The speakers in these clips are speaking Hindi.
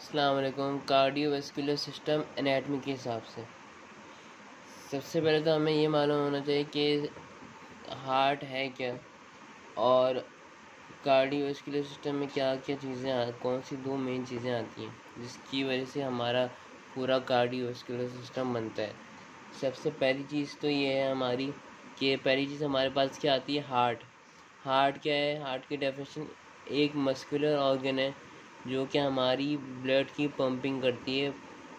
अस्सलाम वालेकुम। कार्डियोवैस्कुलर सिस्टम एनाटमी के हिसाब से सबसे पहले तो हमें ये मालूम होना चाहिए कि हार्ट है क्या और कार्डियोवैस्कुलर सिस्टम में क्या क्या चीज़ें कौन सी दो मेन चीज़ें आती हैं जिसकी वजह से हमारा पूरा कार्डियोवैस्कुलर सिस्टम बनता है। सबसे पहली चीज़ तो ये है हमारी कि पहली चीज़ हमारे पास क्या आती है, हार्ट। हार्ट क्या है? हार्ट की डेफिनेशन एक मस्कुलर ऑर्गन है जो कि हमारी ब्लड की पंपिंग करती है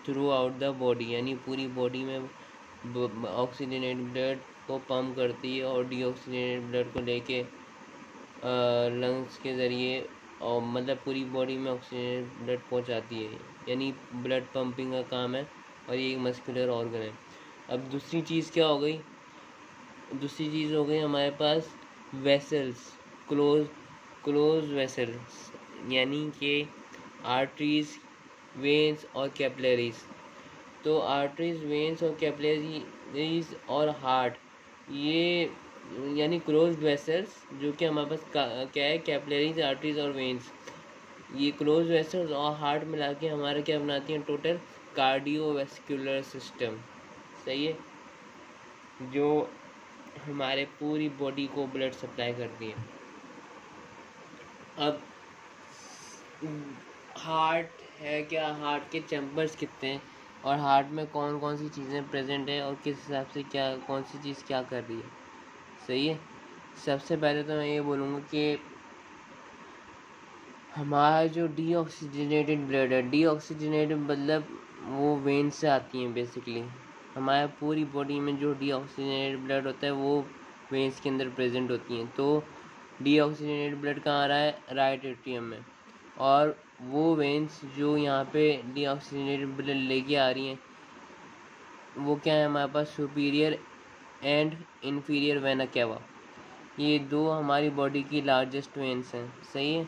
थ्रू आउट द बॉडी, यानी पूरी बॉडी में ऑक्सीजनेटेड ब्लड को पंप करती है और डीऑक्सीजनेटेड ब्लड को लेके लंग्स के ज़रिए और मतलब पूरी बॉडी में ऑक्सीजनेटेड ब्लड पहुंचाती है, यानी ब्लड पंपिंग का काम है और ये एक मस्कुलर ऑर्गन है। अब दूसरी चीज़ क्या हो गई? दूसरी चीज़ हो गई हमारे पास वेसल्स, क्लोज वेसल्स, यानी कि आर्टरीज, वेन्स और कैपिलरीज। तो आर्टरीज, वेन्स और कैपिलरीज और हार्ट, ये यानी क्लोज वेसल्स जो कि हमारे पास क्या है, कैपिलरीज, आर्टरीज और वेन्स, ये क्लोज वेसल्स और हार्ट मिला के हमारा क्या बनाती हैं, टोटल कार्डियोवैस्कुलर सिस्टम। सही है, जो हमारे पूरी बॉडी को ब्लड सप्लाई करती है। अब हार्ट है क्या, हार्ट के चैम्बर्स कितने हैं और हार्ट में कौन कौन सी चीज़ें प्रेजेंट है और किस हिसाब से क्या कौन सी चीज़ क्या कर रही है। सही है, सबसे पहले तो मैं ये बोलूँगा कि हमारा जो डीऑक्सीजनेटेड ब्लड है, डीऑक्सीजनेटेड मतलब वो वेन से आती हैं बेसिकली। हमारे पूरी बॉडी में जो डीऑक्सीजनेटेड ब्लड होता है वो वेन्स के अंदर प्रेजेंट होती हैं। तो डीऑक्सीजनेटेड ब्लड कहाँ आ रहा है, राइट एट्रियम में, और वो वेन्स जो यहाँ पे डीऑक्सीजनेटेड ब्लड लेके आ रही हैं वो क्या है हमारे पास, superior and inferior vena cava. ये दो हमारी बॉडी की लार्जेस्ट वेन्स हैं। सही है,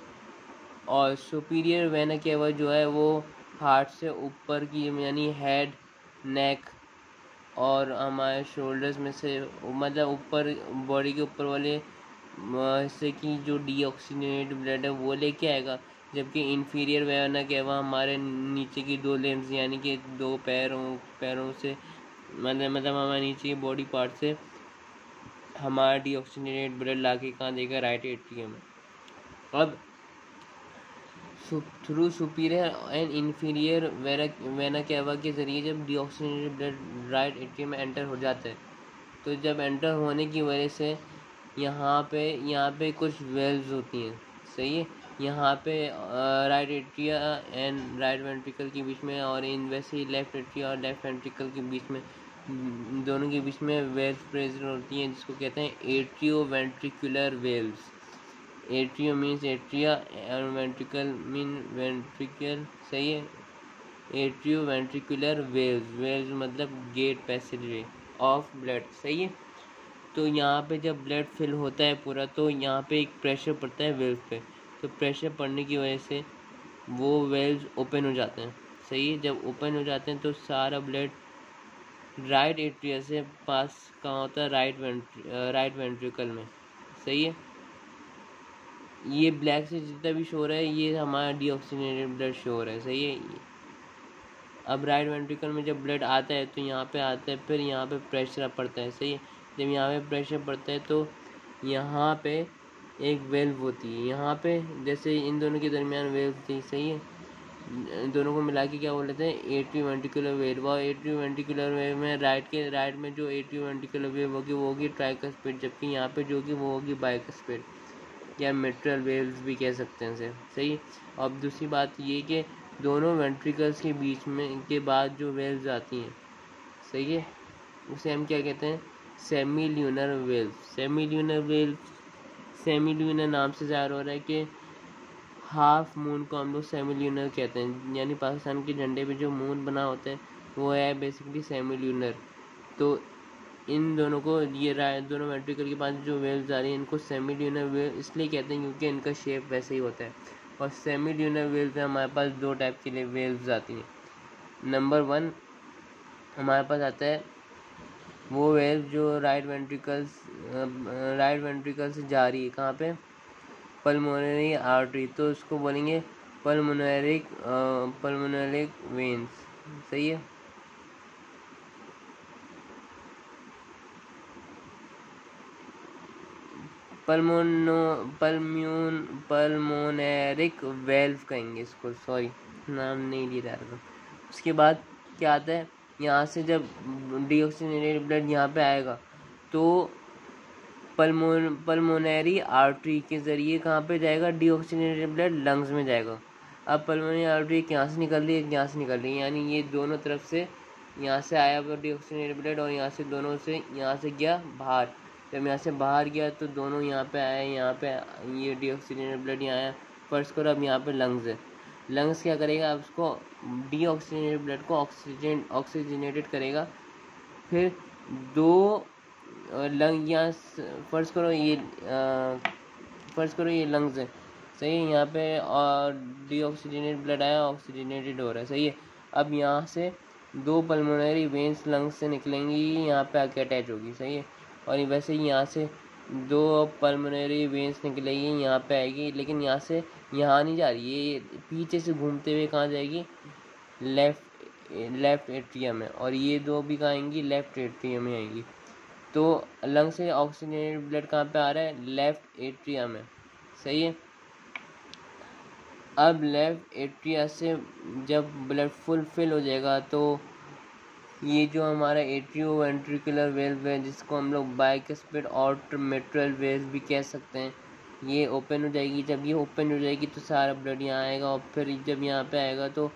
और सुपीरियर वेना केवा जो है वो हार्ट से ऊपर की, यानी हेड, नेक और हमारे शोल्डर्स में से मतलब ऊपर बॉडी के ऊपर वाले हिस्से की जो डीऑक्सीजनेटेड ब्लड है वो लेके आएगा, जबकि इन्फीरियर वेना केवा हमारे नीचे की दो लिम्स यानी कि दो पैरों से मतलब हमारे नीचे की बॉडी पार्ट से हमारा डीऑक्सीजनेटेड ब्लड लाके कहाँ देगा, राइट एट्रियम में। अब through superior and inferior vena केवा के ज़रिए जब डीऑक्सीजनेटेड ब्लड राइट एट्रियम में एंटर हो जाता है, तो जब एंटर होने की वजह से यहाँ पे कुछ वेल्व्स होती हैं। सही है, यहाँ पे right atria and right ventricle के बीच में, और इन वैसे ही लेफ्ट एट्रिया और लेफ्ट वेंट्रिकल के बीच में, दोनों के बीच में वेल्व्स प्रेजेंट होती हैं जिसको कहते हैं atrio ventricular valves. Atrio means atria और वेंट्रिकल मीन वेंट्रिकल। सही है, एट्रियो वेंट्रिकुलर वेल्व्स मतलब गेट पैसेजवे ऑफ ब्लड। सही है, तो यहाँ पे जब ब्लड फिल होता है पूरा तो यहाँ पे एक प्रेशर पड़ता है वेल्व पे, तो प्रेशर पड़ने की वजह से वो वेल्व्स ओपन हो जाते हैं। सही है, जब ओपन हो जाते हैं तो सारा ब्लड राइट एट्रिया से पास कहाँ होता है, राइट वेंट्रिकल में। सही है, ये ब्लैक से जितना भी शो रहा है ये हमारा डीऑक्सीजनेटेड ब्लड शो हो रहा है। सही है, अब राइट वेंट्रिकल में जब ब्लड आता है तो यहाँ पे आता है, फिर यहाँ पे प्रेशर पड़ता है। सही है, जब यहाँ पे प्रेशर पड़ता है तो यहाँ पे एक वेल्व होती है, यहाँ पे जैसे इन दोनों के दरमियान वेल्व थी। सही है, दोनों को मिला के क्या बोल लेते हैं, एट्रियो वेंट्रिकुलर वेव। और एट्रियो वेंट्रिकुलर वेव में राइट में जो एट्रियो वेंट्रिकुलर वेव होगी वो होगी ट्राइकस्पिड, जबकि यहाँ पे जो होगी वो होगी बाइकस्पिड या मिट्रल वेव्स भी कह सकते हैं इसे। सही, अब दूसरी बात ये कि दोनों वेंट्रिकल्स के बीच में के बाद जो वेव्स आती हैं, सही है, उसे हम क्या कहते हैं, semi lunar waves. Semi lunar नाम से ज़ाहिर हो रहा है कि हाफ मून को हम लोग सेमी ल्यूनर कहते हैं, यानी पाकिस्तान के झंडे पे जो मून बना होता है वो है बेसिकली सेमी ल्यूनर। तो इन दोनों को ये दोनों वेंट्रिकल के पास जो वेव्स आ रही हैं इनको सेमी ल्यूनर वेव इसलिए कहते हैं क्योंकि इनका शेप वैसे ही होता है। और सेमी ल्यूनर वेव्स में हमारे पास दो टाइप की वेव्स आती हैं। नंबर 1 हमारे पास आता है वो वेव जो राइट वेंट्रिकल से जा रही है, कहाँ पे, पल्मोनरी आर्टरी, तो उसको बोलेंगे पल्मोनरी वेन्स, सही है। पल्मोनेरिक वेल्व कहेंगे इसको, सॉरी नाम नहीं लिया जा रहा था। उसके बाद क्या आता है, यहाँ से जब डीऑक्सीजनेटेड ब्लड यहाँ पे आएगा तो पल्मोनरी आर्टरी के ज़रिए कहाँ पे जाएगा, डीऑक्सीजनेटेड ब्लड लंग्स में जाएगा। अब पल्मोनरी आर्टरी यहाँ से निकल रही है, यहाँ से निकल रही है, यानी ये दोनों तरफ से, यहाँ से आया वो डीऑक्सीजनेटेड ब्लड और यहाँ से दोनों से, यहाँ से गया बाहर। जब यहाँ से बाहर गया तो दोनों यहाँ पे आए, यहाँ पे ये डीऑक्सीजनेटेड ब्लड यहाँ आया। फर्स्ट करो, अब यहाँ पे लंग्स है, लंग्स क्या करेगा, अब उसको डीऑक्सीजनेटेड ब्लड को ऑक्सीजनेटेड करेगा। फिर दो लंग यहाँ फर्स्ट करो ये लंग्स है, सही है। यहाँ पे और डीऑक्सीजनेटेड ब्लड आया, ऑक्सीजनेटेड हो रहा है, सही है। अब यहाँ से दो पल्मोनरी वेन्स लंग्स से निकलेंगी, यहाँ पे आके अटैच होगी, सही है। और वैसे ही यहाँ से दो पल्मोनरी वेन्स निकलेगी, यहाँ पे आएगी, लेकिन यहाँ से यहाँ नहीं जा रही, ये पीछे से घूमते हुए कहाँ जाएगी, लेफ्ट एट्रियम में, और ये दो भी कहाँ आएंगी, लेफ्ट एट्रियम में आएंगी। तो लंग से ऑक्सीजनेटेड ब्लड कहाँ पे आ रहा है, लेफ्ट एट्रिया में, सही है। अब लेफ्ट एट्रिया से जब ब्लड फुलफिल हो जाएगा तो ये जो हमारा एट्रियो वेंट्रिकुलर वेल्व है, जिसको हम लोग बाइकस्पिड और मिट्रल वेल्व भी कह सकते हैं, ये ओपन हो जाएगी। जब ये ओपन हो जाएगी तो सारा ब्लड यहाँ आएगा, और फिर जब यहाँ पे आएगा तो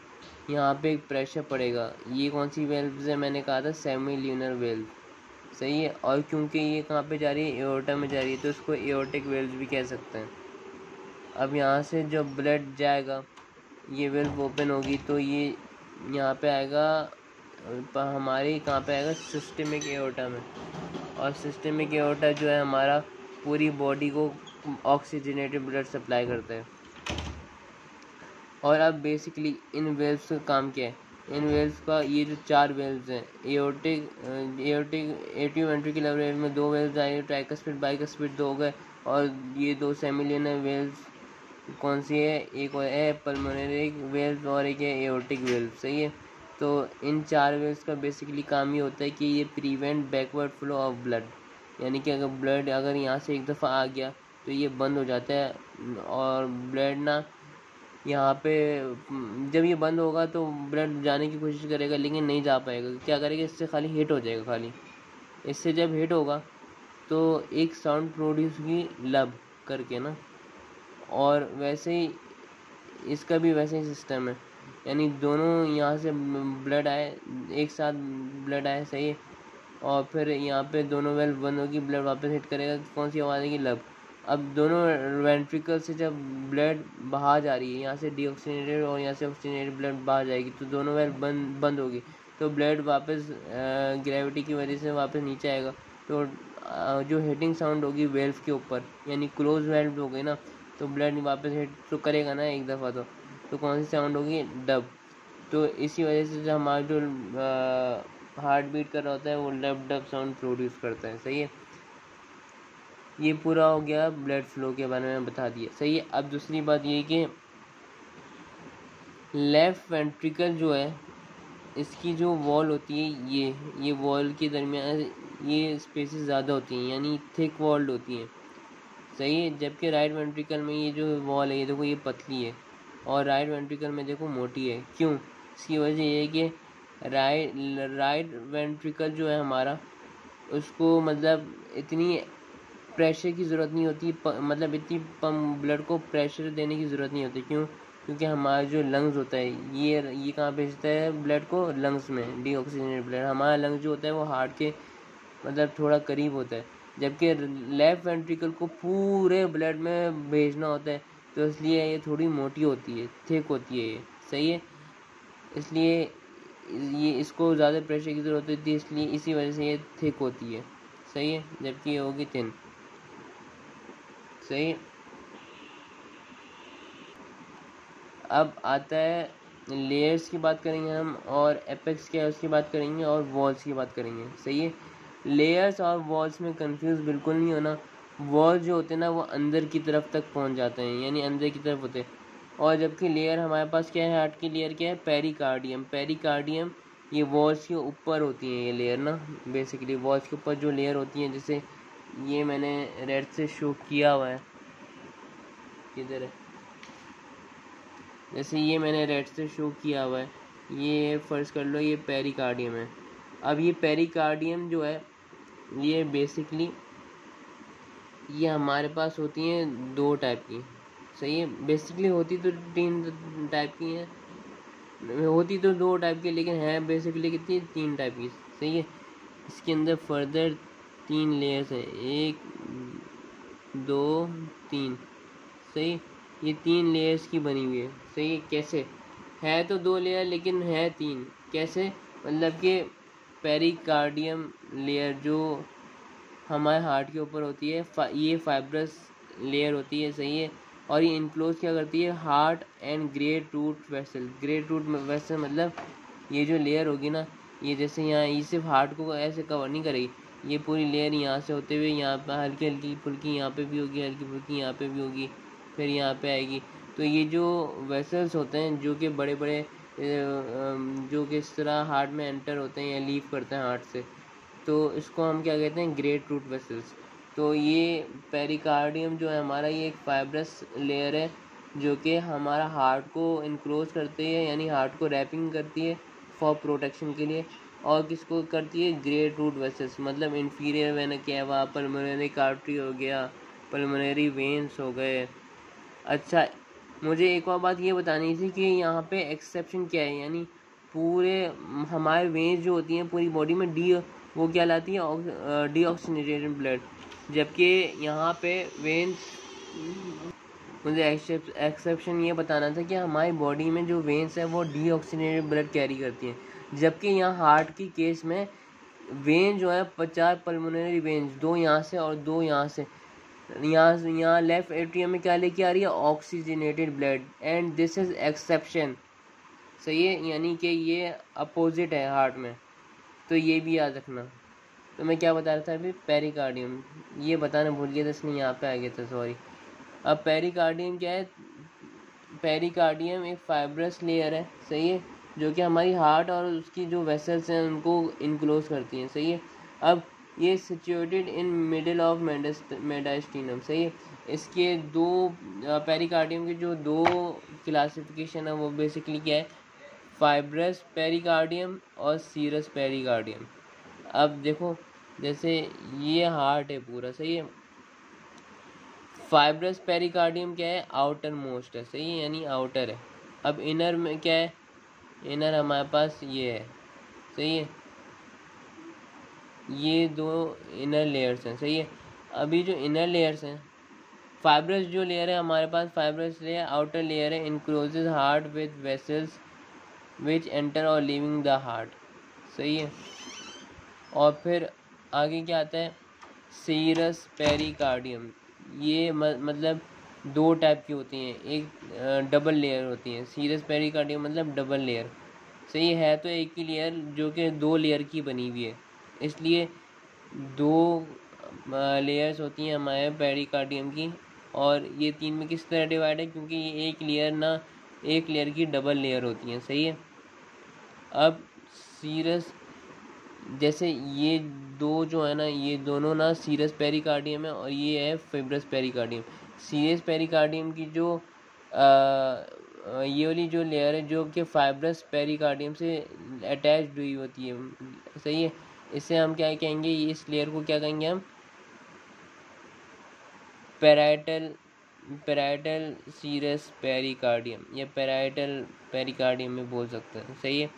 यहाँ पे एक प्रेशर पड़ेगा। ये कौन सी वेल्व है, मैंने कहा था सेमील्यूनर वेल्व, सही है। और क्योंकि ये कहाँ पे जा रही है, एओर्टा में जा रही है, तो इसको एओर्टिक वेल्व भी कह सकते हैं। अब यहाँ से जब ब्लड जाएगा, ये वेल्व ओपन होगी तो ये यहाँ पे आएगा, हमारे कहाँ पे आएगा, सिस्टमिक एओर्टा में। और सिस्टमिक एओर्टा जो है हमारा पूरी बॉडी को ऑक्सीजनेटेड ब्लड सप्लाई करता है। और अब बेसिकली इन वेल्व्स का काम क्या है, इन वेल्व्स का ये जो चार वेल्व्स हैं, एट्रियो वेंट्रिकुलर वेल्व में दो वेल्व्स आए, ट्राइकस्पिड बाइकस्पिड दो हो गए, और ये दो सेमिलियनर वेल्व्स कौन सी है, एक है पल्मोनरी वेल्व और एक है एओर्टिक वेल्व, सही है। तो इन चार वेल्व्स का बेसिकली काम ये होता है कि ये prevent backward flow of blood, यानी कि अगर ब्लड अगर यहाँ से एक दफ़ा आ गया तो ये बंद हो जाता है, और ब्लड ना यहाँ पे जब ये बंद होगा तो ब्लड जाने की कोशिश करेगा लेकिन नहीं जा पाएगा। क्या करेगा, इससे खाली हिट हो जाएगा, खाली इससे जब हिट होगा तो एक साउंड प्रोड्यूस होगी लब करके ना, और वैसे ही इसका भी वैसे ही सिस्टम है, यानी दोनों यहाँ से ब्लड आए, एक साथ ब्लड आए, सही है। और फिर यहाँ पे दोनों वेल्व बंद होगी, ब्लड वापस हिट करेगा, कौन सी आवाज़ आएगी, लब। अब दोनों वेंट्रिकल से जब ब्लड बाहर जा रही है, यहाँ से डीऑक्सीजनेटेड और यहाँ से ऑक्सीजनेटेड ब्लड बाहर जाएगी, तो दोनों वेल्व बंद होगी, तो ब्लड वापस ग्रेविटी की वजह से वापस नीचे आएगा। तो जो हिटिंग साउंड होगी वेल्व के ऊपर, यानी क्लोज वेल्व हो गई ना, तो ब्लड वापस हिट तो करेगा ना एक दफ़ा, तो कौन सी साउंड होगी, डब। तो इसी वजह से जो हमारा जो हार्ट बीट कर रहा होता है वो डब डब साउंड प्रोड्यूस करता है, सही है। ये पूरा हो गया ब्लड फ्लो के बारे में बता दिया, सही है। अब दूसरी बात ये कि लेफ्ट वेंट्रिकल जो है, इसकी जो वॉल होती है, ये वॉल के दरमियान ये स्पेसेस ज़्यादा होती हैं, यानी थिक वॉल्ड होती हैं, सही है। जबकि राइट वेंट्रिकल में ये जो वॉल है, ये देखो ये पतली है, और राइट वेंट्रिकल में देखो मोटी है। क्यों, इसकी वजह ये है कि राइट वेंट्रिकल जो है हमारा, उसको मतलब इतनी प्रेशर की ज़रूरत नहीं होती, मतलब इतनी ब्लड को प्रेशर देने की ज़रूरत नहीं होती। क्यों, क्योंकि हमारा जो लंग्स होता है ये कहाँ भेजता है ब्लड को, लंग्स में, डीऑक्सीजनेटेड ब्लड। हमारा लंग्स जो होता है वो हार्ट के मतलब थोड़ा करीब होता है, जबकि लेफ्ट वेंट्रिकल को पूरे ब्लड में भेजना होता है, तो इसलिए ये थोड़ी मोटी होती है, थिक होती है ये, सही है। इसलिए ये इसको ज़्यादा प्रेशर की ज़रूरत होती है, इसलिए इसी वजह से ये थिक होती है, सही है, जबकि ये होगी थिन, सही। अब आता है लेयर्स की बात करेंगे हम, और एपेक्स क्या है उसकी बात करेंगे, और वॉल्स की बात करेंगे, सही है। लेयर्स और वॉल्स में कंफ्यूज बिल्कुल नहीं होना। वॉल जो होते हैं ना वो अंदर की तरफ तक पहुंच जाते हैं, यानी अंदर की तरफ होते हैं, और जबकि लेयर हमारे पास क्या है, हार्ट की लेयर क्या है, पेरिकार्डियम। पेरिकार्डियम ये वॉल्स के ऊपर होती हैं ये लेयर ना, बेसिकली वॉल्स के ऊपर जो लेयर होती हैं, जैसे ये मैंने रेड से शो किया हुआ है, किधर है, जैसे ये मैंने रेड से शो किया हुआ है, ये फर्ज कर लो ये पेरिकार्डियम है। अब ये पेरिकार्डियम जो है ये बेसिकली ये हमारे पास होती हैं 2 टाइप की, सही है। बेसिकली होती तो 3 टाइप की हैं, होती तो 2 टाइप की, लेकिन है बेसिकली कितनी, 3 टाइप की, सही है। इसके अंदर फर्दर 3 लेयर्स हैं, 1 2 3, सही। ये 3 लेयर्स की बनी हुई है, सही है। कैसे है तो 2 लेयर लेकिन है 3, कैसे, मतलब कि पेरिकार्डियम लेयर जो हमारे हार्ट के ऊपर होती है, ये फाइब्रस लेयर होती है, सही है। और ये इनक्लोज क्या करती है, heart and great root vessel. Great root vessel मतलब ये जो लेयर होगी ना, ये जैसे यहाँ ये सिर्फ हार्ट को ऐसे कवर नहीं करेगी, ये पूरी लेयर यहाँ से होते हुए यहाँ पर हल्की हल्की फुल्की यहाँ पे भी होगी, हल्की फुल्की यहाँ पे भी होगी, फिर यहाँ पे आएगी। तो ये जो वेसल्स होते हैं जो कि बड़े बड़े जो कि इस तरह हार्ट में एंटर होते हैं या लीव करते हैं हार्ट से, तो इसको हम क्या कहते हैं, ग्रेट रूट वेसल्स। तो ये पेरिकार्डियम जो है हमारा, ये एक फाइब्रस लेयर है जो कि हमारा हार्ट को इनक्लोज करती है, यानी हार्ट को रैपिंग करती है फॉर प्रोटेक्शन के लिए। और किसको करती है, ग्रेट रूट वेसल्स, मतलब इन्फीरियर वेना केवा, पल्मोनरी आर्टरी हो गया, पल्मोनरी वेन्स हो गए। अच्छा, मुझे एक और बात ये बतानी थी कि यहाँ पे एक्सेप्शन क्या है, यानी पूरे हमारे वेन्स जो होती हैं पूरी बॉडी में वो क्या लाती है, डीऑक्सीजनेटेड ब्लड, जबकि यहाँ पे वेन्स, मुझे एक्सेप्शन ये बताना था कि हमारी बॉडी में जो वेन्स है वो डीऑक्सीजनेटेड ब्लड कैरी करती हैं, जबकि यहाँ हार्ट की केस में वेन जो है 50 पल्मोनरी वेन्स, 2 यहाँ से और 2 यहाँ से, यहाँ लेफ्ट एट्रियम में क्या लेके आ रही है, oxygenated blood, and this is exception, सही है, यानी कि ये अपोजिट है हार्ट में, तो ये भी याद रखना। तो मैं क्या बता रहा था अभी, पेरिकार्डियम, ये बताना भूल गया था, इसलिए यहाँ पे आ गया था, सॉरी। अब पेरिकार्डियम क्या है, पेरिकार्डियम एक फाइब्रस लेयर है, सही है, जो कि हमारी हार्ट और उसकी जो वेसल्स हैं उनको इनक्लोज करती हैं, सही है। अब ये सिचुएटेड इन मिडिल ऑफ मेडास्टिनम, सही है। इसके 2 पेरिकार्डियम के जो 2 क्लासिफिकेशन है वो बेसिकली क्या है, फाइब्रस पेरिकार्डियम और सीरस पेरिकार्डियम। अब देखो, जैसे ये हार्ट है पूरा, सही है, फाइब्रस पेरिकार्डियम क्या है, आउटर मोस्ट है, सही है, यानी आउटर है। अब इनर में क्या है, इनर हमारे पास ये है, सही है, ये 2 इनर लेयर्स हैं, सही है। अभी जो इनर लेयर्स हैं, फाइब्रस जो लेयर है हमारे पास, फाइब्रस लेयर आउटर लेयर है, encloses heart with vessels which enter और लीविंग द हार्ट, सही है। और फिर आगे क्या आता है, सीरस पेरिकार्डियम, ये मतलब 2 टाइप की होती हैं, एक डबल लेयर होती हैं, सीरस पेरिकार्डियम मतलब डबल लेयर, सही है, तो एक ही लेयर जो कि 2 लेयर की बनी हुई है, इसलिए 2 लेयर्स होती हैं हमारे पेरिकार्डियम की। और ये 3 में किस तरह डिवाइड है, क्योंकि ये एक लेयर की डबल लेयर होती हैं, सही है। अब सीरस, जैसे ये 2 जो है ना, ये दोनों ना सीरस पेरिकार्डियम है और ये है फिब्रस पेरिकार्डियम। सीरस पेरिकार्डियम की जो ये वाली जो लेयर है जो कि फाइब्रस पेरिकार्डियम से अटैच्ड हुई होती है, सही है, इसे हम क्या कहेंगे, इस लेयर को क्या कहेंगे हम, पैराइटल सीरस पेरिकार्डियम या पैराइटल पेरिकार्डियम में बोल सकते हैं, सही है।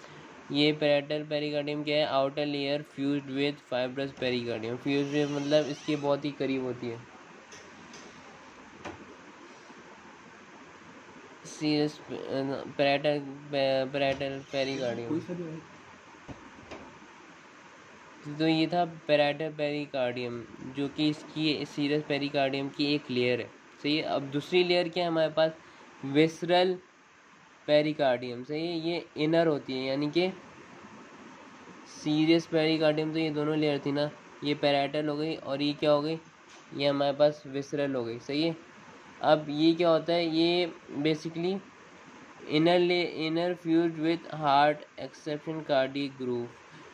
ये पैराइटल पेरिकार्डियम क्या है, outer layer fused with fibrous pericardium, fused with मतलब इसके बहुत ही करीब होती है, सीरस पैराइटल पेरिकार्डियम। तो ये था पैराइटल पेरिकार्डियम जो कि इसकी सीरस पेरिकार्डियम की एक लेयर है, सही है। अब दूसरी लेयर क्या है हमारे पास, विसरल पेरिकार्डियम, सही है, ये इनर होती है, यानी कि सीरियस पेरिकार्डियम तो ये दोनों लेयर थी ना, ये पैराइटल हो गई और ये क्या हो गई, ये हमारे पास विसरल हो गई, सही है। अब ये क्या होता है, ये basically inner fuse with heart exception cardiac groove,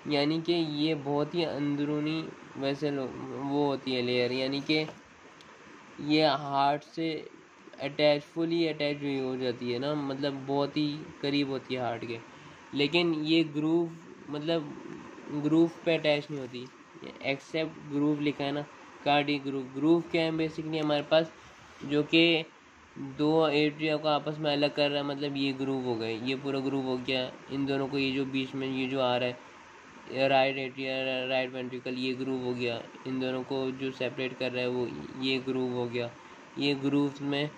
यानी कि ये बहुत ही अंदरूनी वैसे वो होती है लेयर, यानी कि ये हार्ट से फुली अटैच हुई हो जाती है ना, मतलब बहुत ही करीब होती है हार्ट के, लेकिन ये ग्रूव मतलब ग्रूव पे अटैच नहीं होती, एक्सेप्ट ग्रूव लिखा है ना, कार्डियक ग्रूव। ग्रूव क्या है बेसिकली हमारे पास, जो कि दो एट्रिया को आपस में अलग कर रहा है, मतलब ये ग्रूव हो गए, ये पूरा ग्रूव हो गया, इन दोनों को ये जो बीच में ये जो आ रहा है राइट एट्रिया राइट वेंट्रिकल, ये ग्रूव हो गया, इन दोनों को जो सेपरेट कर रहा है वो ये ग्रूव हो गया। ये ग्रूव में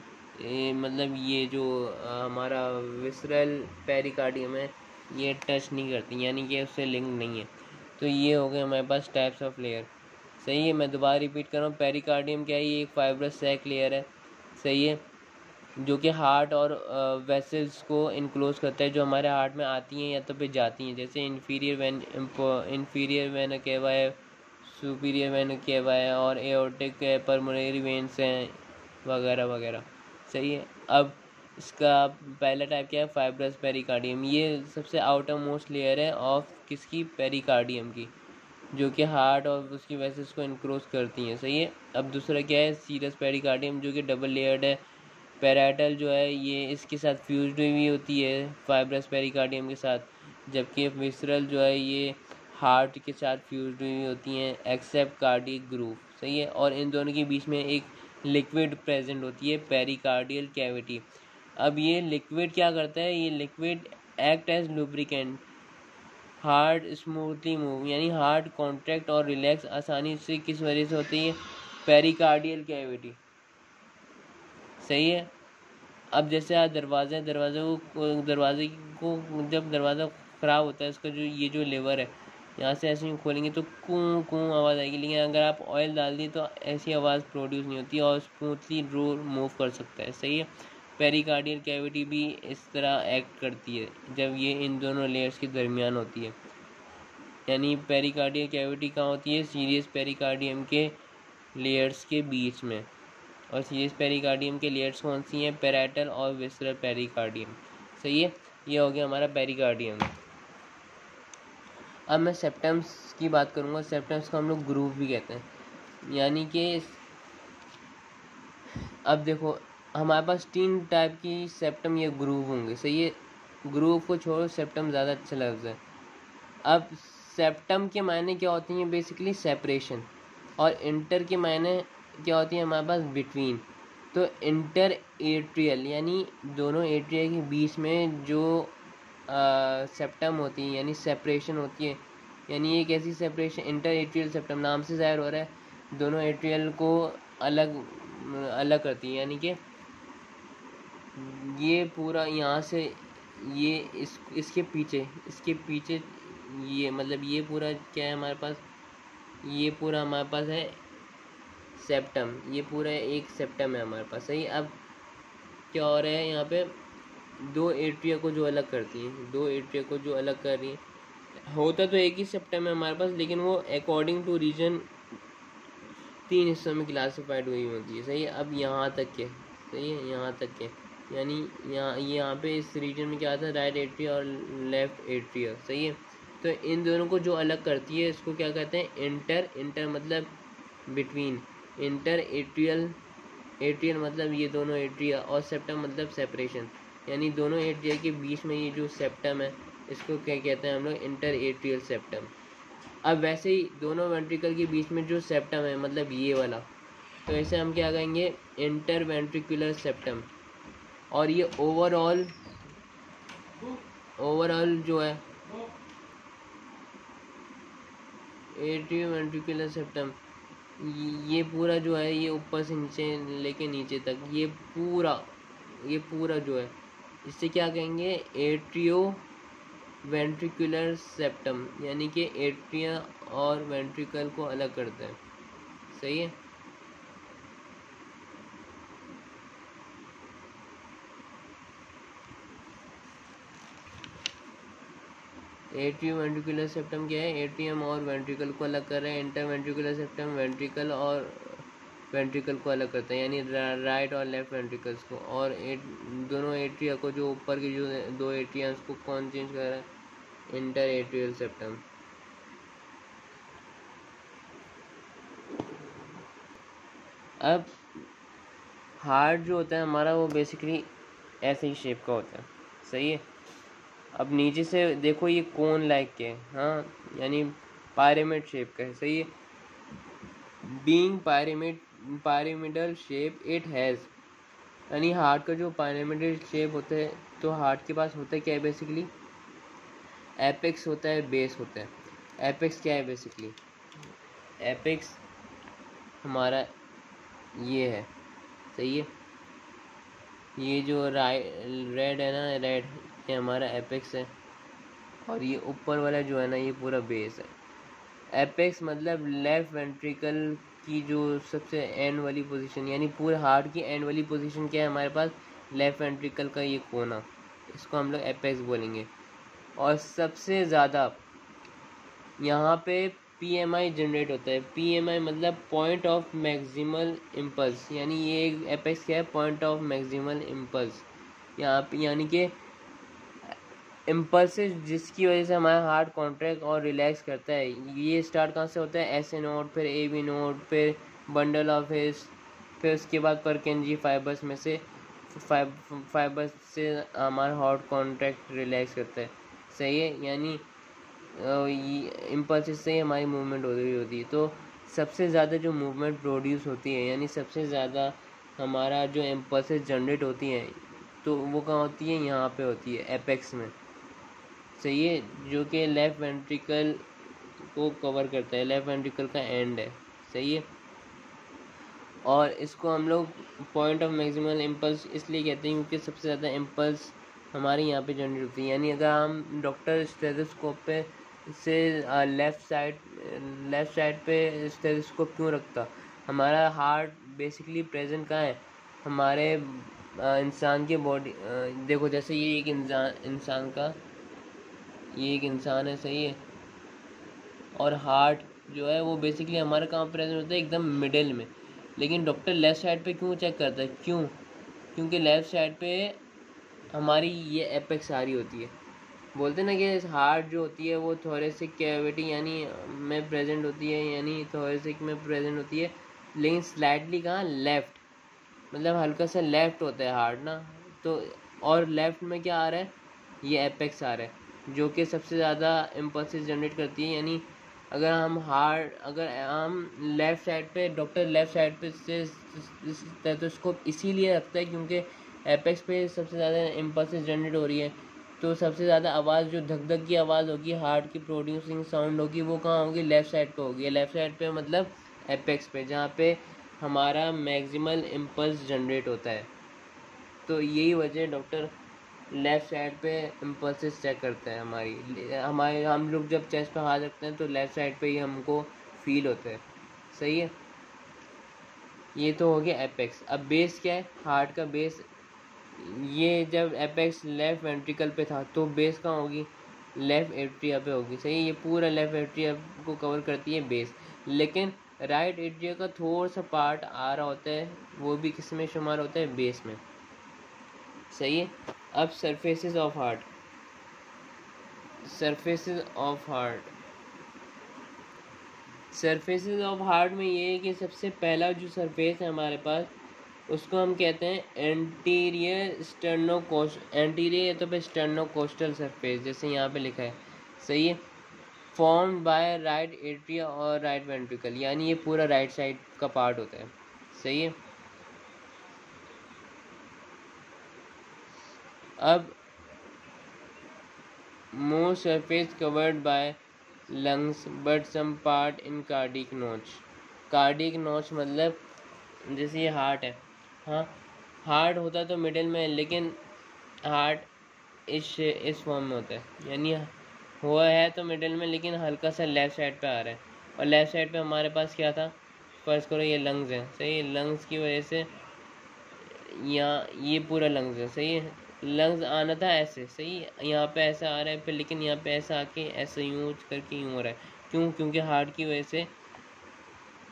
मतलब ये जो हमारा विसरल पेरिकार्डियम है ये टच नहीं करती, यानी कि उससे लिंक नहीं है। तो ये हो गए हमारे पास टाइप्स ऑफ लेयर। सही है, मैं दोबारा रिपीट कर रहा हूँ, पेरिकार्डियम क्या है, ये एक फाइब्रस सैक लेयर है। सही है, जो कि हार्ट और वेसल्स को इनक्लोज करता है, जो हमारे हार्ट में आती हैं या तो पे जाती हैं, जैसे इन्फीरियर वेना केवा है, सुपीरियर वेना केवा है, और एओर्टिक पल्मोनरी वेन्स हैं वगैरह वगैरह। सही है, अब इसका पहला टाइप क्या है, फाइब्रस पेरिकार्डियम। ये सबसे आउटर मोस्ट लेयर है ऑफ किसकी, पेरिकार्डियम की, जो कि हार्ट और उसकी वेसल्स को इनक्लोज करती हैं। सही है, अब दूसरा क्या है, सीरस पेरिकार्डियम, जो कि डबल लेयर्ड है। पैराइटल जो है ये इसके साथ फ्यूज्ड हुई होती है फाइब्रस पेरिकार्डियम के साथ, जबकि विसरल जो है ये हार्ट के साथ फ्यूज्ड हुई होती हैं एक्सेप्ट कार्डियक ग्रूव। सही है, और इन दोनों के बीच में एक लिक्विड प्रेजेंट होती है, पेरिकार्डियल कैविटी। अब ये लिक्विड क्या करता है, ये liquid act as lubricant, heart smoothly move, यानी हार्ट कॉन्ट्रैक्ट और रिलैक्स आसानी से किस वजह से होती है, पेरिकार्डियल कैविटी। सही है, अब जैसे आज दरवाजे को जब दरवाज़ा ख़राब होता है, इसका जो ये जो लेवर है यहाँ से ऐसे ही खोलेंगे तो कूं कूं आवाज़ आएगी, लेकिन अगर आप ऑयल डाल दी तो ऐसी आवाज़ प्रोड्यूस नहीं होती और स्मूथली रोल मूव कर सकता है। सही है, पेरिकार्डियल कैविटी भी इस तरह एक्ट करती है जब ये इन दोनों लेयर्स के दरमियान होती है, यानी पेरिकार्डियल कैविटी कहाँ होती है, सीरियस पेरिकार्डियम के लेयर्स के बीच में। और सीरियस पेरिकार्डियम के लेयर्स कौन सी हैं, पैराइटल और विसरल पेरिकार्डियम। सही है, ये हो गया हमारा पेरिकार्डियम। अब मैं सेप्टम्स की बात करूँगा। सेप्टम्स को हम लोग ग्रूव भी कहते हैं, यानी कि अब देखो हमारे पास 3 टाइप की सेप्टम या ग्रूव होंगे। सही है, ग्रूव को छोड़ो, सेप्टम ज़्यादा अच्छा लफ्ज़ है। अब सेप्टम के मायने क्या होती हैं, बेसिकली सेपरेशन, और इंटर के मायने क्या होती है हमारे पास, बिटवीन। तो इंटर एट्रियल यानी दोनों एट्रिया के बीच में जो सेप्टम होती है यानी सेपरेशन होती है, यानी एक ऐसी सेपरेशन, इंटर एट्रियल सेप्टम नाम से ज़ाहिर हो रहा है, दोनों एट्रियल को अलग अलग करती है, यानी कि ये पूरा यहाँ से ये इसके पीछे ये मतलब ये पूरा क्या है हमारे पास, ये पूरा हमारे पास है सेप्टम, ये पूरा एक सेप्टम है हमारे पास। सही, अब क्या हो रहा है यहाँ पे, दो एट्रिया को जो अलग करती हैं, दो एट्रिया को जो अलग कर रही है, होता तो एक ही सेप्टम है हमारे पास, लेकिन वो अकॉर्डिंग टू रीजन 3 हिस्सों में क्लासिफाइड हुई होती है। सही है, अब यहाँ तक के, सही है, यहाँ तक के, यानी यहाँ पे इस रीजन में क्या आता है, राइट एट्रिया और लेफ्ट एट्रिया। सही है, तो इन दोनों को जो अलग करती है इसको क्या कहते हैं, इंटर मतलब बिटवीन, इंटर एट्रियल मतलब ये दोनों एट्रिया, और सेप्टम मतलब सेपरेशन, यानी दोनों एट्रिया के बीच में ये जो सेप्टम है इसको क्या कहते हैं हम लोग, इंटर एट्रियल सेप्टम। अब वैसे ही दोनों वेंट्रिकल के बीच में जो सेप्टम है मतलब ये वाला, तो इसे हम क्या कहेंगे, इंटर वेंट्रिकुलर सेप्टम। और ये ओवरऑल जो है एट्रियो वेंट्रिकुलर सेप्टम, ये पूरा जो है ये ऊपर से नीचे लेके नीचे तक ये पूरा जो है, इससे क्या कहेंगे, एट्रियो वेंट्रिकुलर सेप्टम, यानी कि एट्रिया और वेंट्रिकल को अलग करता है। सही है, एट्रियो वेंट्रिकुलर सेप्टम क्या है, एट्रियम और वेंट्रिकल को अलग कर रहे हैं। इंटर वेंट्रिकुलर सेप्टम वेंट्रिकल और वेंट्रिकल को अलग करता है, यानी राइट और लेफ्ट वेंट्रिकल्स को। और दोनों एट्रिया को, जो ऊपर की जो 2 एट्रिया उसको कौन चेंज कर रहा है? Inter atrial septum. अब हार्ट जो होता है हमारा वो बेसिकली ऐसे ही शेप का होता है, सही है। अब नीचे से देखो ये कोन लाइक के, हाँ, यानी पायरामिड शेप का है, सही है। Being pyramidal shape it has, यानी हार्ट का जो pyramidal शेप होता है, तो हार्ट के पास होता है क्या है बेसिकली? एपेक्स होता है, बेस होता है। एपेक्स क्या है बेसिकली? एपेक्स हमारा ये है, सही है। ये जो रेड है ना, रेड, ये हमारा एपेक्स है, और ये ऊपर वाला जो है ना, ये पूरा बेस है। एपेक्स मतलब लेफ्ट वेंट्रिकल की जो सबसे एंड वाली पोजीशन, यानी पूरे हार्ट की एंड वाली पोजीशन क्या है हमारे पास? लेफ्ट वेंट्रिकल का ये कोना, इसको हम लोग एपेक्स बोलेंगे। और सबसे ज़्यादा यहाँ पे पीएमआई जनरेट होता है। पीएमआई मतलब पॉइंट ऑफ मैक्सिमल इम्पल्स, यानी ये एपेक्स क्या है? Point of maximal impulse. यहाँ पे यानी कि इम्पल्सेस जिसकी वजह से हमारा हार्ट कॉन्ट्रैक्ट और रिलैक्स करता है। ये स्टार्ट कहाँ से होता है? एस ए नोड, फिर ए बी नोड, फिर बंडल ऑफ हिस, फिर उसके बाद परकेंजी फाइबर्स में से फाइबर्स से हमारा हार्ट कॉन्ट्रैक्ट रिलैक्स करता है, सही है। यानी इम्पल्सेस से ही हमारी मूवमेंट हो रही होती है। तो सबसे ज़्यादा जो मूवमेंट प्रोड्यूस होती है, यानी सबसे ज़्यादा हमारा जो इम्पल्सेस जनरेट होती हैं, तो वो कहाँ होती है? यहाँ पे होती है, एपेक्स में, सही है, जो कि लेफ्ट वेंट्रिकल को कवर करता है, लेफ्ट वेंट्रिकल का एंड है, सही है। और इसको हम लोग पॉइंट ऑफ मैक्सिमल इम्पल्स इसलिए कहते हैं क्योंकि सबसे ज़्यादा इम्पल्स हमारे यहाँ पे जनरेट होती है। यानी अगर हम डॉक्टर स्टेथोस्कोप पे से लेफ़्ट साइड पे स्टेथोस्कोप क्यों रखता? हमारा हार्ट बेसिकली प्रेजेंट कहाँ है? हमारे इंसान के बॉडी, देखो जैसे ये एक इंसान का, ये एक इंसान है, सही है। और हार्ट जो है वो बेसिकली हमारा कहाँ प्रेजेंट होता है? एकदम मिडिल में। लेकिन डॉक्टर लेफ़्ट साइड पे क्यों चेक करता है? क्यों? क्योंकि लेफ़्ट साइड पे हमारी ये एपेक्स आ रही होती है। बोलते ना कि हार्ट जो होती है वो थोरेसिक कैविटी यानी में प्रेजेंट होती है, यानी थोरेसिक में प्रेजेंट होती है, लेकिन स्लाइटली कहाँ? लेफ़्ट, मतलब हल्का सा लेफ़्ट होता है हार्ट ना। तो और लेफ़्ट में क्या आ रहा है? ये एपेक्स आ रहा है, जो कि सबसे ज़्यादा इम्पल्सेस जनरेट करती है। यानी अगर हम लेफ़्ट साइड पे, डॉक्टर लेफ़्ट साइड पे से स्टेथोस्कोप इसीलिए रखता है क्योंकि एपेक्स पे सबसे ज़्यादा इम्पल्सेस जनरेट हो रही है। तो सबसे ज़्यादा आवाज़, जो धक धक की आवाज़ होगी, हार्ट की प्रोड्यूसिंग साउंड होगी, वो कहाँ होगी? लेफ़्ट साइड पे होगी। लेफ़्ट साइड पे मतलब एपेक्स पे, जहाँ पे हमारा मैक्सिमल इम्पल्स जनरेट होता है। तो यही वजह डॉक्टर लेफ़्ट साइड पे इम्पल्सेस चेक करता है। हम लोग जब चेस्ट पे हाथ रखते हैं तो लेफ़्ट साइड पे ही हमको फील होता है, सही है। ये तो हो गया एपेक्स। अब बेस क्या है? हार्ट का बेस, ये जब एपेक्स लेफ़्ट वेंट्रिकल पे था तो बेस कहाँ होगी? लेफ़्ट एट्रिया पे होगी, सही है। ये पूरा लेफ़्ट एट्रिया को कवर करती है बेस। लेकिन राइट एट्रिया का थोड़ा सा पार्ट आ रहा होता है, वो भी किस में शुमार होता है? बेस में, सही है। अब surfaces of heart, surfaces of heart में ये है कि सबसे पहला जो सरफेस है हमारे पास, उसको हम कहते हैं एंटीरियर स्टर्नोकोस्टल सरफेस, जैसे यहाँ पे लिखा है, सही है। फॉर्म्ड बाय राइट एट्रिया और राइट वेंट्रिकल, यानी ये पूरा राइट साइड का पार्ट होता है, सही है। अब most surface covered by lungs but some part in cardiac notch. Cardiac notch मतलब जैसे ये हार्ट है, हाँ, हार्ट होता तो मिडिल में, लेकिन हार्ट इस फॉर्म में होता है, यानी हुआ है तो मिडिल में, लेकिन हल्का सा लेफ़्ट साइड पे आ रहा है। और लेफ़्ट साइड पे हमारे पास क्या था? फर्स्ट करो ये लंग्स है, सही है। लंग्स की वजह से यहाँ ये पूरा लंग्स है, सही है। लंग्स आना था ऐसे, सही है, यहाँ पे ऐसा आ रहा है फिर, लेकिन यहाँ पे ऐसा आके ऐसे यूँ करके यूँ हो रहा है। क्यों? क्योंकि हार्ट की वजह से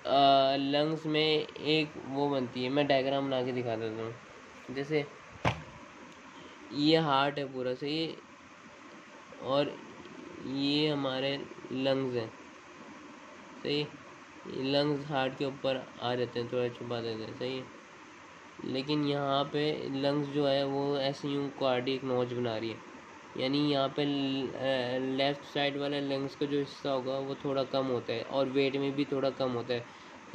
लंग्स में एक वो बनती है, मैं डायग्राम बना के दिखा देता हूँ। जैसे ये हार्ट है पूरा, सही है, और ये हमारे लंग्स हैं, सही है। लंग्स हार्ट के ऊपर आ जाते हैं, थोड़ा छुपा देते हैं, सही है। लेकिन यहाँ पे लंग्स जो है वो ऐसे यूँ कार्डियक नोच बना रही है, यानी यहाँ पे लेफ़्ट साइड वाला लंग्स का जो हिस्सा होगा वो थोड़ा कम होता है और वेट में भी थोड़ा कम होता है।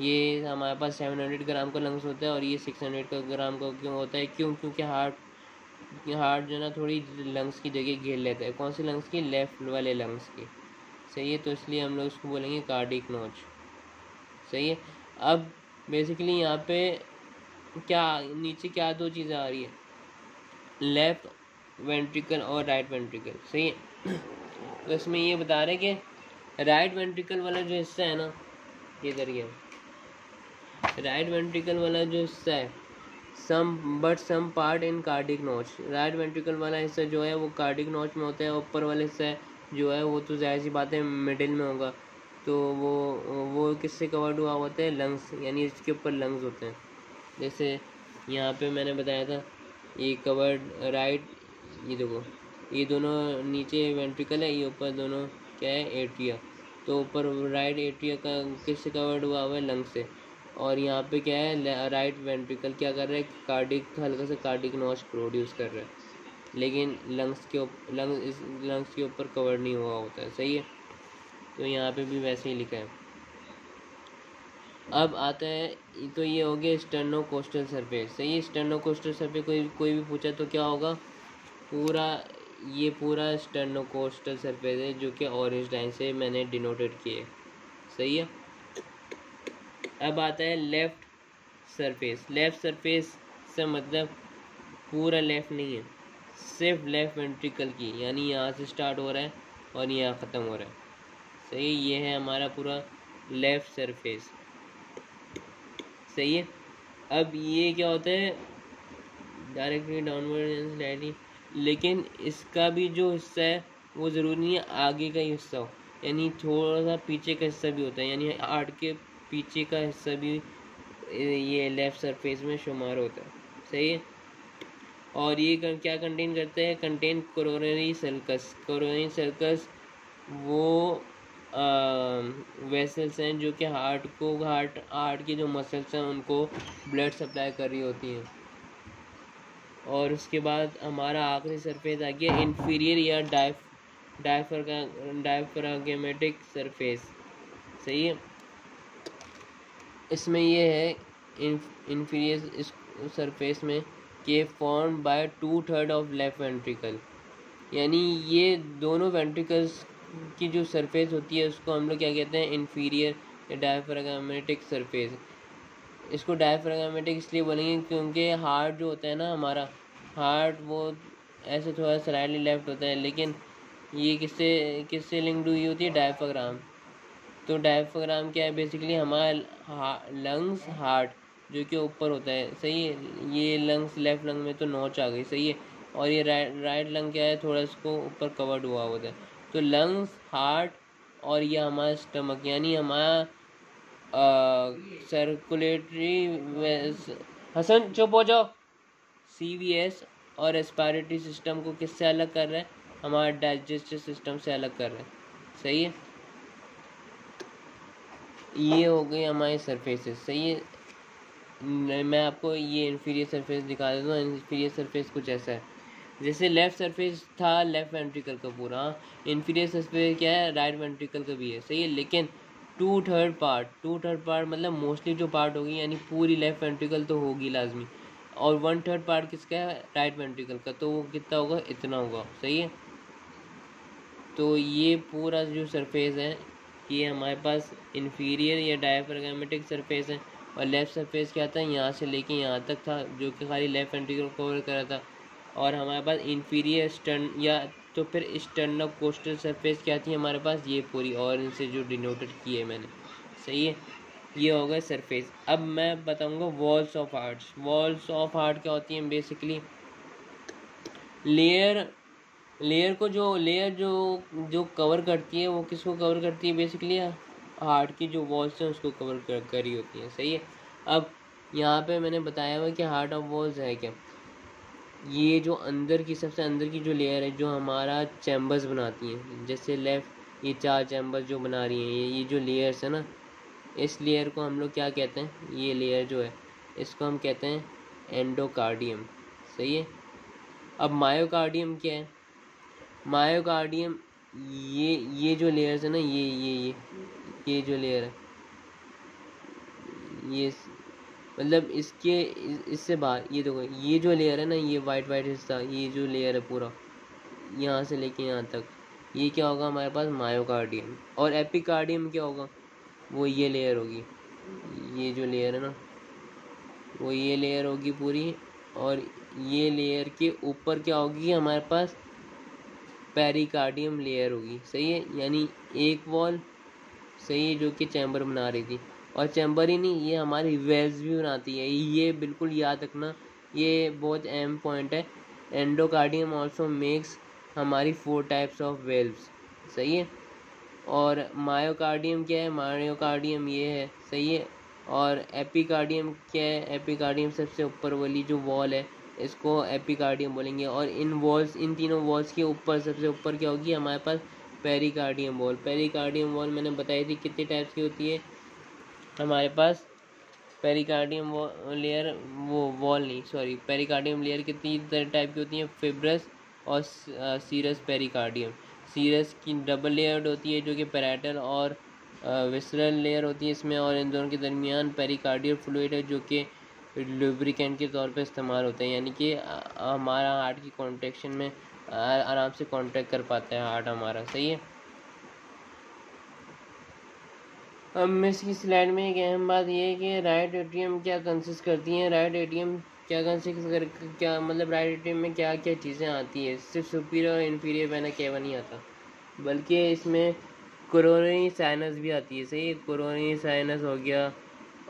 ये हमारे पास 700 ग्राम का लंग्स होता है और ये 600 ग्राम का क्यों होता है? क्योंकि हार्ट जो है ना थोड़ी लंग्स की जगह घेर लेता है। कौन सी लंग्स की? लेफ़्ट वाले लंग्स की, सही है। तो इसलिए हम लोग उसको बोलेंगे कार्डियक नोच, सही है। अब बेसिकली यहाँ पे क्या नीचे क्या दो चीज़ें आ रही है? लेफ़्ट वेंट्रिकल और राइट वेंट्रिकल, सही है। तो इसमें ये बता रहे कि राइट वेंट्रिकल वाला जो हिस्सा है ना, ये इधर गया, राइट वेंट्रिकल वाला जो हिस्सा है, some part in cardiac notch, right ventricle वाला हिस्सा जो है वो कार्डिक नॉच में होता है। ऊपर वाला हिस्सा जो है वो तो जाहिर सी बात है मिडिल में होगा, तो वो किससे कवर्ड हुआ होता है? लंग्स, यानी इसके ऊपर लंग्स होते हैं। जैसे यहाँ पे मैंने बताया था ये कवर्ड राइट, ये देखो ये दोनों नीचे वेंट्रिकल है, ये ऊपर दोनों क्या है? एट्रिया। तो ऊपर राइट एट्रिया का किससे कवर्ड हुआ हुआ है? लंग्स से। और यहाँ पे क्या है? राइट वेंट्रिकल क्या कर रहा है? कार्डिक, हल्का सा कार्डिक नॉच प्रोड्यूस कर रहा है, लेकिन लंग्स के ऊपर कवर नहीं हुआ होता है, सही है। तो यहाँ पे भी वैसे ही लिखा है। अब आता है, तो ये हो गया स्टर्नोकोस्टल सरफेस, सही है। स्टर्नोकोस्टल सरफेस कोई भी पूछा तो क्या होगा? पूरा स्टर्नोकोस्टल सरफेस है, जो कि ऑरेंज लाइन से मैंने डिनोटेड किए, सही है। अब आता है लेफ़्ट सरफेस। लेफ़्ट सरफेस से मतलब पूरा लेफ़्ट नहीं है, सिर्फ लेफ़्ट वेंट्रिकल की, यानी यहाँ से स्टार्ट हो रहा है और यहाँ ख़त्म हो रहा है, सही। ये है हमारा पूरा लेफ़्ट सरफेस, सही है। अब ये क्या होता है? डायरेक्टली डाउनवर्ड स्लाइडली, लेकिन इसका भी जो हिस्सा है वो ज़रूरी नहीं है आगे का ही हिस्सा हो, यानी थोड़ा सा पीछे का हिस्सा भी होता है, यानी हार्ट के पीछे का हिस्सा भी ये लेफ़्ट सरफेस में शुमार होता है, सही है। और ये क्या कंटेन करते हैं? Contain coronary sulcus. Coronary sulcus वो वेसल्स हैं जो कि हार्ट के जो मसल्स हैं उनको ब्लड सप्लाई कर रही होती हैं। और उसके बाद हमारा आखिरी सरफेस आ गया इन्फीरियर या डायफ्रागमेटिक सरफेस, सही है। इसमें ये है इन्फीरियर सरफेस में कि form by 2/3 of left ventricle, यानी ये दोनों वेंट्रिकल्स की जो सरफेस होती है उसको हम लोग क्या कहते हैं? इन्फीरियर या डायफ्रागमेटिक सरफेस। इसको डायफ्रागमेटिक इसलिए बोलेंगे क्योंकि हार्ट जो होता है ना हमारा, हार्ट वो ऐसे थोड़ा स्लाइडली लेफ्ट होता है, लेकिन ये किससे लिंक्ड हुई होती है? डायफ्राग्राम। तो डायफ्राग्राम क्या है? बेसिकली हमारा लंग्स हार्ट जो कि ऊपर होता है, सही है। ये लंग्स लेफ्ट लंग में तो नोच आ गई, सही है। और ये राइट लंग क्या है? थोड़ा इसको ऊपर कवर्ड हुआ होता है। तो लंग्स, हार्ट और ये हमारा स्टमक, यानी हमारा सर्कुलेटरी, हसन चुप हो जाओ, CVS और रेस्पिरेटरी सिस्टम को किससे अलग कर रहा है? हमारा डाइजेस्टिव सिस्टम से अलग कर रहा है, सही है। ये हो गई हमारी सरफेसेस, सही है। मैं आपको ये इन्फीरियर सरफेस दिखा देता हूँ। इन्फीरियर सरफेस कुछ ऐसा है, जैसे लेफ़्ट सरफेस था लेफ़्ट वेंट्रिकल का पूरा, इन्फीरियर सरफेस क्या है? राइट वेंट्रिकल का भी है, सही है। लेकिन 2/3 पार्ट मतलब मोस्टली जो पार्ट होगी, यानी पूरी लेफ़्ट वेंट्रिकल तो होगी लाजमी, और 1/3 पार्ट किसका है? राइट वेंट्रिकल का। तो वो कितना होगा? इतना होगा, सही है। तो ये पूरा जो सरफेस है ये हमारे पास इन्फीरियर या डायफ्रागमेटिक सरफेस है। और लेफ़्ट सरफेस क्या था? यहाँ से लेके यहाँ तक था, जो कि खाली लेफ़्ट वेंट्रिकल कवर कर रहा था। और हमारे पास इन्फीरियर स्टर्न या तो फिर स्टर्नोकोस्टल सरफेस क्या थी हमारे पास? ये पूरी ऑरेंज से जो डिनोटेड की है मैंने, सही है। ये हो गया सरफेस। अब मैं बताऊंगा walls of heart. Walls of heart क्या होती हैं? बेसिकली लेयर को जो कवर करती है वो किसको कवर करती है? बेसिकली हार्ट की जो वॉल्स हैं उसको कवर करी होती हैं। सही है। अब यहाँ पे मैंने बताया हुआ कि हार्ट ऑफ वॉल्स है क्या, ये जो अंदर की सबसे अंदर की जो लेयर है जो हमारा चैम्बर्स बनाती हैं, जैसे लेफ्ट ये 4 चैम्बर्स जो बना रही हैं, ये जो लेयर्स है ना, इस लेयर को हम लोग क्या कहते हैं, ये लेयर जो है इसको हम कहते हैं एंडोकार्डियम। सही है। अब मायोकार्डियम क्या है, मायोकार्डियम ये जो लेयर्स है ना, ये जो लेयर है, ये मतलब इससे बाहर ये देखो, ये जो लेयर है ना, ये वाइट वाइट हिस्सा, ये जो लेयर है पूरा यहाँ से लेके यहाँ तक, ये क्या होगा हमारे पास मायोकार्डियम। और एपिकार्डियम क्या होगा, वो ये लेयर होगी, ये जो लेयर है ना, वो ये लेयर होगी पूरी। और ये लेयर के ऊपर क्या होगी हमारे पास, पेरिकार्डियम लेयर होगी। सही है। यानी एक वॉल, सही है, जो कि चैम्बर बना रही थी। और चैम्बर ही नहीं, ये हमारी वेल्स भी बनाती है, ये बिल्कुल याद रखना, ये बहुत अहम पॉइंट है। एंडोकार्डियम ऑल्सो मेक्स हमारी 4 टाइप्स ऑफ वेल्व्स। सही है। और मायोकार्डियम क्या है, मायोकार्डियम ये है। सही है। और एपिकार्डियम क्या है, एपिकार्डियम सबसे ऊपर वाली जो वॉल है इसको एपिकार्डियम बोलेंगे। और इन वॉल्स, इन तीनों वॉल्स के ऊपर सबसे ऊपर क्या होगी हमारे पास, पेरिकार्डियम वॉल। पेरिकार्डियम वॉल मैंने बताई थी कितने टाइप्स की होती है हमारे पास, पेरिकार्डियम लेयर, वो वॉल नहीं, सॉरी, पेरिकार्डियम लेयर की 3 टाइप की होती हैं, फिब्रस और सीरस पेरिकार्डियम। सीरस की डबल लेयर्ड होती है जो कि पैराइटल और विसरल लेयर होती है इसमें, और इन दोनों के दरमियान पेरिकार्डियल फ्लूइड है जो कि लुब्रिकेंट के तौर पे इस्तेमाल होता है, यानी कि हमारा हार्ट की कॉन्ट्रैक्शन में आराम से कॉन्ट्रैक्ट कर पाता है हार्ट हमारा। सही है। अब मैं इसकी स्लाइड में एक अहम बात यह है कि राइट एट्रियम क्या कंसिस्ट करती हैं, राइट एट्रियम क्या कंसिस्ट कर, क्या मतलब राइट एट्रियम में क्या क्या चीज़ें आती है। सिर्फ सुपीरियर और इन्फीरियर वेना केवा नहीं आता, बल्कि इसमें कोरोनरी साइनस भी आती है। सही है। कोरोनरी साइनस हो गया,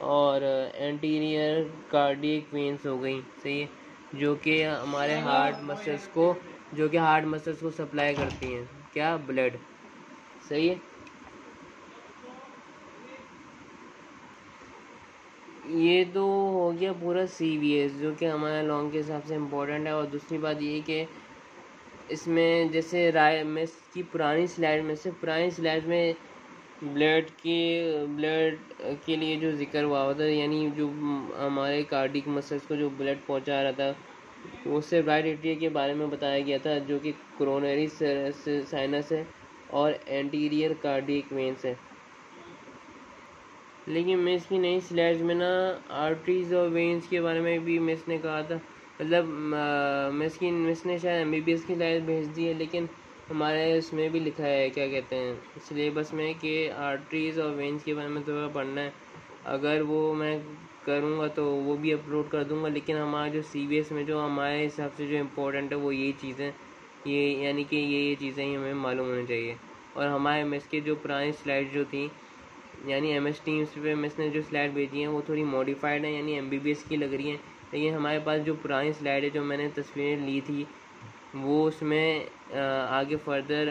और एंटीरियर कार्डियक वेन्स हो गई। सही है। जो कि हमारे हार्ट मसल्स को, जो कि हार्ट मसल्स को सप्लाई करती हैं क्या, ब्लड। सही है। ये तो हो गया पूरा CVS जो कि हमारे लॉन्ग के हिसाब से इम्पोर्टेंट है। और दूसरी बात ये कि इसमें जैसे राय में इसकी पुरानी स्लाइड में ब्लड के लिए जो जिक्र हुआ था, यानी जो हमारे कार्डिक मसल्स को जो ब्लड पहुंचा रहा था, वो सिर्फ राइट एट्रिया के बारे में बताया गया था जो कि कोरोनरी साइनस है और एंटीरियर कार्डियक वेन्स है। लेकिन मिस की नई स्लाइड्स में ना आर्टरीज और वेन्स के बारे में भी मिस ने कहा था, मतलब मिस ने शायद MBBS की स्लाइड भेज दी है, लेकिन हमारे उसमें भी लिखा है, क्या कहते हैं, सिलेबस में, कि आर्टरीज और वेन्स के बारे में थोड़ा पढ़ना है। अगर वो मैं करूँगा तो वो भी अपलोड कर दूँगा, लेकिन हमारा जो CBS में जो हमारे हिसाब से जो इम्पोर्टेंट है वो यही चीज़ें, ये यानी कि ये चीज़ें ही हमें मालूम होनी चाहिए। और हमारे मिस के जो पुरानी स्लाइड जो थी, यानी MS टीम्स पे मिस ने जो स्लाइड भेजी हैं वो थोड़ी मॉडिफाइड है, यानी MBBS की लग रही हैं। लेकिन हमारे पास जो पुरानी स्लाइड है जो मैंने तस्वीरें ली थी, वो उसमें आगे फर्दर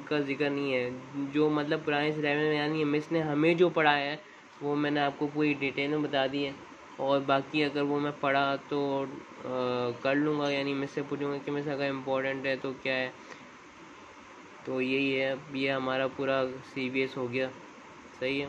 का जिक्र नहीं है। जो मतलब पुरानी स्लाइड में यानी मिस ने हमें जो पढ़ाया है वो मैंने आपको पूरी डिटेल में बता दी है। और बाकी अगर वो मैं पढ़ा तो कर लूँगा, यानी मिस से पूछूँगा कि मिस अगर इम्पोर्टेंट है तो क्या है। तो यही है, ये हमारा पूरा CBS हो गया। सही है।